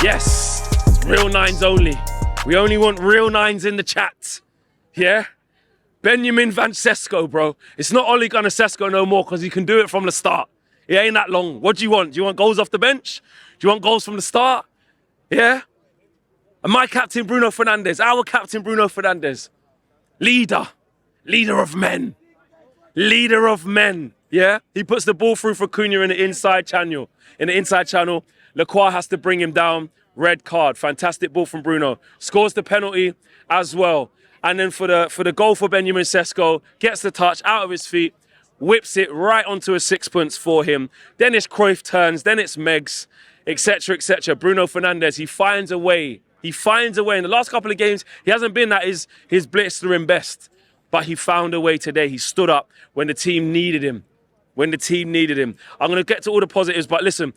Yes, real nines only. We only want real nines in the chat. Yeah? Benjamin Van Cesco, bro. It's not Ole Gunnar Cesco no more because he can do it from the start. It ain't that long. What do you want? Do you want goals off the bench? Do you want goals from the start? Yeah? And my captain, Bruno Fernandez. Our captain, Bruno Fernandez. Leader. Leader of men. Leader of men. Yeah? He puts the ball through for Cunha in the inside channel. Lacroix has to bring him down. Red card. Fantastic ball from Bruno. Scores the penalty as well. And then for the goal for Benjamin Cesco, gets the touch out of his feet, whips it right onto a sixpence for him. Then it's Cruyff turns, then it's Meggs, etc., etc. Bruno Fernandez, he finds a way. He finds a way. In the last couple of games, he hasn't been at his blistering best. But he found a way today. He stood up when the team needed him. I'm going to get to all the positives, but listen,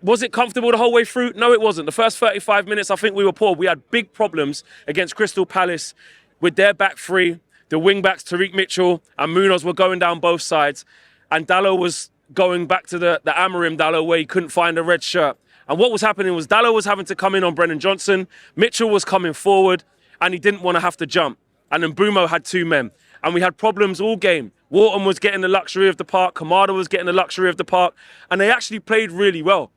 was it comfortable the whole way through? No, it wasn't. The first 35 minutes, I think we were poor. We had big problems against Crystal Palace with their back three. The wing-backs, Tariq Mitchell and Munoz were going down both sides. And Dalot was going back to the Amorim Dalot where he couldn't find a red shirt. And what was happening was Dalot was having to come in on Brennan Johnson. Mitchell was coming forward and he didn't want to have to jump. And then Bumo had two men. And we had problems all game. Wharton was getting the luxury of the park. Kamada was getting the luxury of the park. And they actually played really well.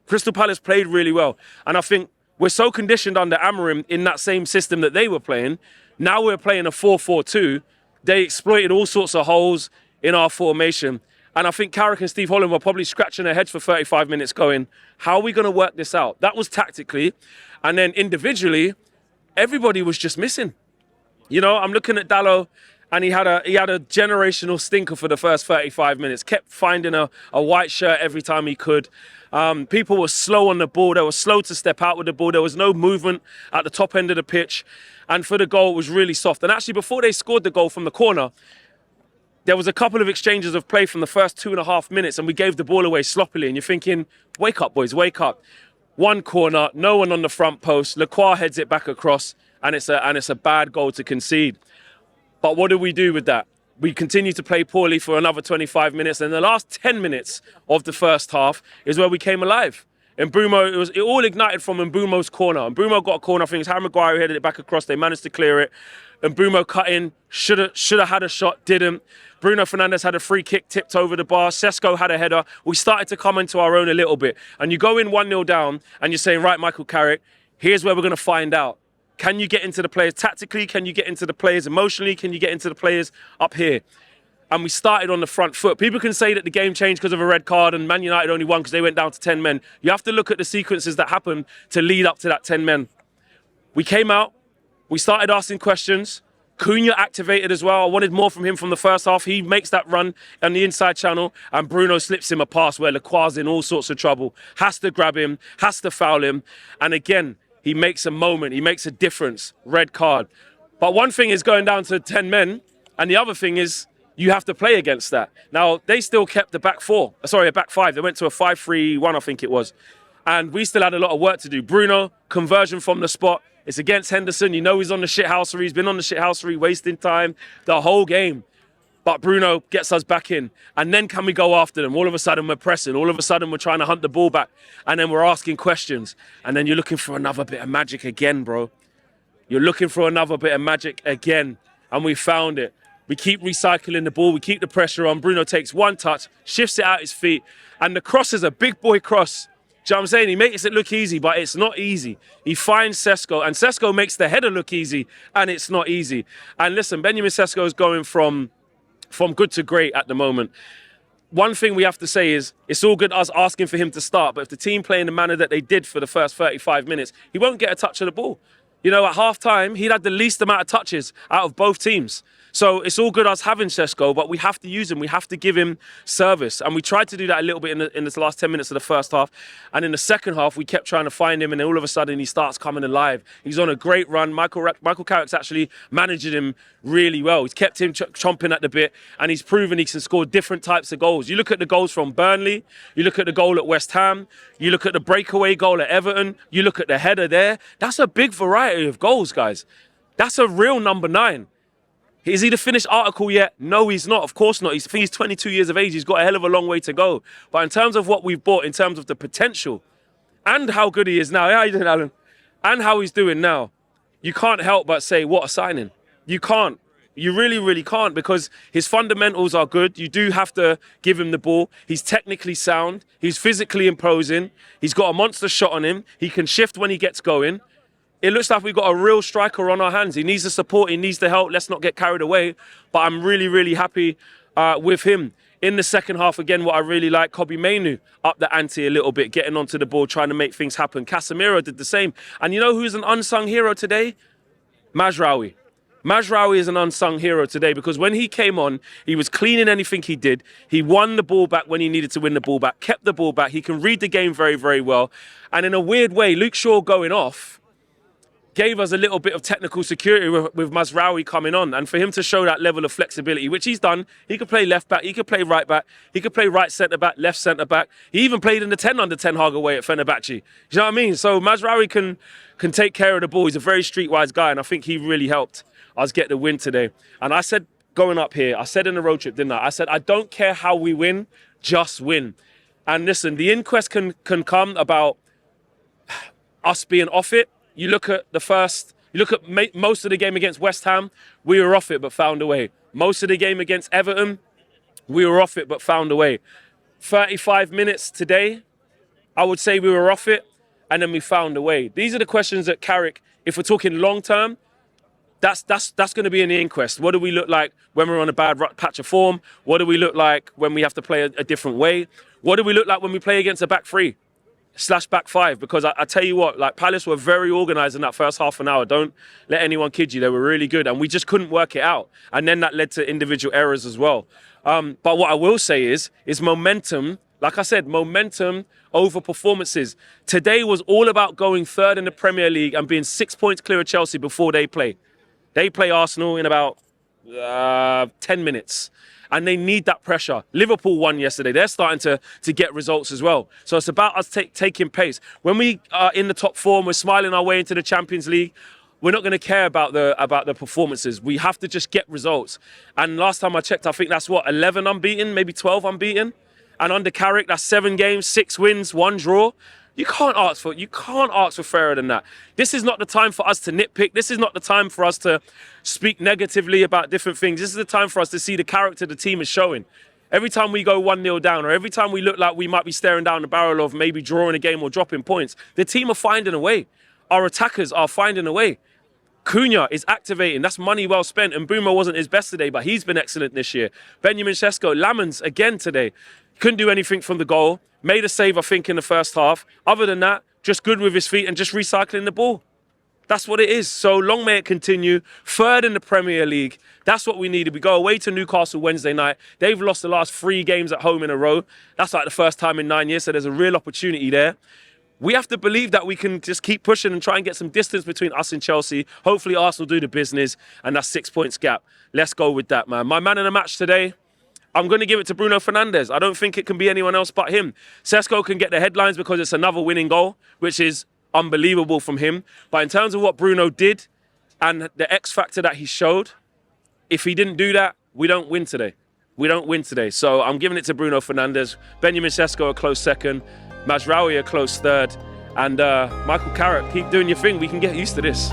Crystal Palace played really well. And I think we're so conditioned under Amorim in that same system that they were playing. Now we're playing a 4-4-2. They exploited all sorts of holes in our formation. And I think Carrick and Steve Holland were probably scratching their heads for 35 minutes going, how are we going to work this out? That was tactically. And then individually, everybody was just missing. You know, I'm looking at Dalot and he had a generational stinker for the first 35 minutes. Kept finding a white shirt every time he could. People were slow on the ball. They were slow to step out with the ball. There was no movement at the top end of the pitch. And for the goal, it was really soft. And actually, before they scored the goal from the corner, there was a couple of exchanges of play from the first 2.5 minutes, and we gave the ball away sloppily. And you're thinking, wake up, boys, wake up. One corner, no one on the front post. Lacroix heads it back across, and it's a bad goal to concede. But what do we do with that? We continue to play poorly for another 25 minutes. And the last 10 minutes of the first half is where we came alive. And Bruno, it all ignited from Mbumo's corner. And Bruno got a corner. I think it was Harry Maguire who headed it back across. They managed to clear it. And Bruno cut in. Should have had a shot. Didn't. Bruno Fernandez had a free kick tipped over the bar. Cesco had a header. We started to come into our own a little bit. And you go in 1-0 down and you're saying, right, Michael Carrick, here's where we're going to find out. Can you get into the players tactically? Can you get into the players emotionally? Can you get into the players up here? And we started on the front foot. People can say that the game changed because of a red card and Man United only won because they went down to 10 men. You have to look at the sequences that happened to lead up to that 10 men. We came out. We started asking questions. Cunha activated as well. I wanted more from him from the first half. He makes that run on the inside channel and Bruno slips him a pass where Lacroix's in all sorts of trouble. Has to grab him, has to foul him. And again, he makes a moment. He makes a difference. Red card. But one thing is going down to 10 men and the other thing is you have to play against that. Now, they still kept a back five. They went to a 5-3-1, I think it was. And we still had a lot of work to do. Bruno, conversion from the spot. It's against Henderson. You know he's on the shithousery. He's been on the shithousery, wasting time the whole game. But Bruno gets us back in. And then can we go after them? All of a sudden we're pressing. All of a sudden we're trying to hunt the ball back. And then we're asking questions. And then you're looking for another bit of magic again, bro. You're looking for another bit of magic again. And we found it. We keep recycling the ball. We keep the pressure on. Bruno takes one touch, shifts it out his feet. And the cross is a big boy cross. Do you know what I'm saying? He makes it look easy, but it's not easy. He finds Cesco, and Cesco makes the header look easy, and it's not easy. And listen, Benjamin Cesco is going from good to great at the moment. One thing we have to say is it's all good us asking for him to start, but if the team play in the manner that they did for the first 35 minutes, he won't get a touch of the ball. You know, at half-time, he'd had the least amount of touches out of both teams. So it's all good us having Cesco, but we have to use him. We have to give him service. And we tried to do that a little bit in the last 10 minutes of the first half. And in the second half, we kept trying to find him. And then all of a sudden, he starts coming alive. He's on a great run. Michael Carrick's actually managing him really well. He's kept him chomping at the bit. And he's proven he can score different types of goals. You look at the goals from Burnley. You look at the goal at West Ham. You look at the breakaway goal at Everton. You look at the header there. That's a big variety of goals, guys. That's a real number 9. Is he the finished article yet? No, he's not. Of course not. I think he's 22 years of age. He's got a hell of a long way to go. But in terms of what we've bought, in terms of the potential, and how good he is now. How you doing, Alan? And how he's doing now. You can't help but say, what a signing. You can't. You really, really can't, because his fundamentals are good. You do have to give him the ball. He's technically sound. He's physically imposing. He's got a monster shot on him. He can shift when he gets going. It looks like we've got a real striker on our hands. He needs the support. He needs the help. Let's not get carried away. But I'm really, really happy with him. In the second half, again, what I really like, Kobbie Mainoo up the ante a little bit, getting onto the ball, trying to make things happen. Casemiro did the same. And you know who's an unsung hero today? Mazraoui. Mazraoui is an unsung hero today, because when he came on, he was cleaning anything he did. He won the ball back when he needed to win the ball back, kept the ball back. He can read the game very, very well. And in a weird way, Luke Shaw going off gave us a little bit of technical security with Mazraoui coming on. And for him to show that level of flexibility, which he's done, he could play left back, he could play right back, he could play right centre back, left centre back. He even played in the 10 under 10 Hag away at Fenerbahce. You know what I mean? So Mazraoui can take care of the ball. He's a very streetwise guy, and I think he really helped us get the win today. And I said, going up here, I said in the road trip, didn't I? I said, I don't care how we win, just win. And listen, the inquest can come about us being off it. You look at most of the game against West Ham, we were off it but found a way. Most of the game against Everton, we were off it but found a way. 35 minutes today, I would say we were off it and then we found a way. These are the questions that Carrick, if we're talking long term, that's going to be in the inquest. What do we look like when we're on a bad patch of form? What do we look like when we have to play a different way? What do we look like when we play against a back three / back five? Because I tell you what, like, Palace were very organised in that first half an hour. Don't let anyone kid you. They were really good, and we just couldn't work it out. And then that led to individual errors as well. But what I will say is momentum. Like I said, momentum over performances. Today was all about going third in the Premier League and being 6 points clear of Chelsea before they play. They play Arsenal in about 10 minutes. And they need that pressure. Liverpool won yesterday. They're starting to get results as well. So it's about us taking pace. When we are in the top four and we're smiling our way into the Champions League, we're not going to care about the performances. We have to just get results. And last time I checked, I think that's 11 unbeaten, maybe 12 unbeaten. And under Carrick, that's 7 games, 6 wins, 1 draw. You can't ask for fairer than that. This is not the time for us to nitpick. This is not the time for us to speak negatively about different things. This is the time for us to see the character the team is showing. Every time we go 1-0 down, or every time we look like we might be staring down the barrel of maybe drawing a game or dropping points, the team are finding a way. Our attackers are finding a way. Cunha is activating. That's money well spent. And Mbeumo wasn't his best today, but he's been excellent this year. Benjamin Cesco, Lamans again today. Couldn't do anything from the goal. Made a save, I think, in the first half. Other than that, just good with his feet and just recycling the ball. That's what it is. So long may it continue. Third in the Premier League. That's what we needed. We go away to Newcastle Wednesday night. They've lost the last 3 games at home in a row. That's like the first time in 9 years, so there's a real opportunity there. We have to believe that we can just keep pushing and try and get some distance between us and Chelsea. Hopefully Arsenal do the business, and that's 6 points gap. Let's go with that, man. My man in the match today, I'm going to give it to Bruno Fernandez. I don't think it can be anyone else but him. Cesco can get the headlines because it's another winning goal, which is unbelievable from him. But in terms of what Bruno did and the X factor that he showed, if he didn't do that, we don't win today. We don't win today. So I'm giving it to Bruno Fernandez. Benjamin Cesco a close second. Mazraoui a close third. And Michael Carrick, keep doing your thing. We can get used to this.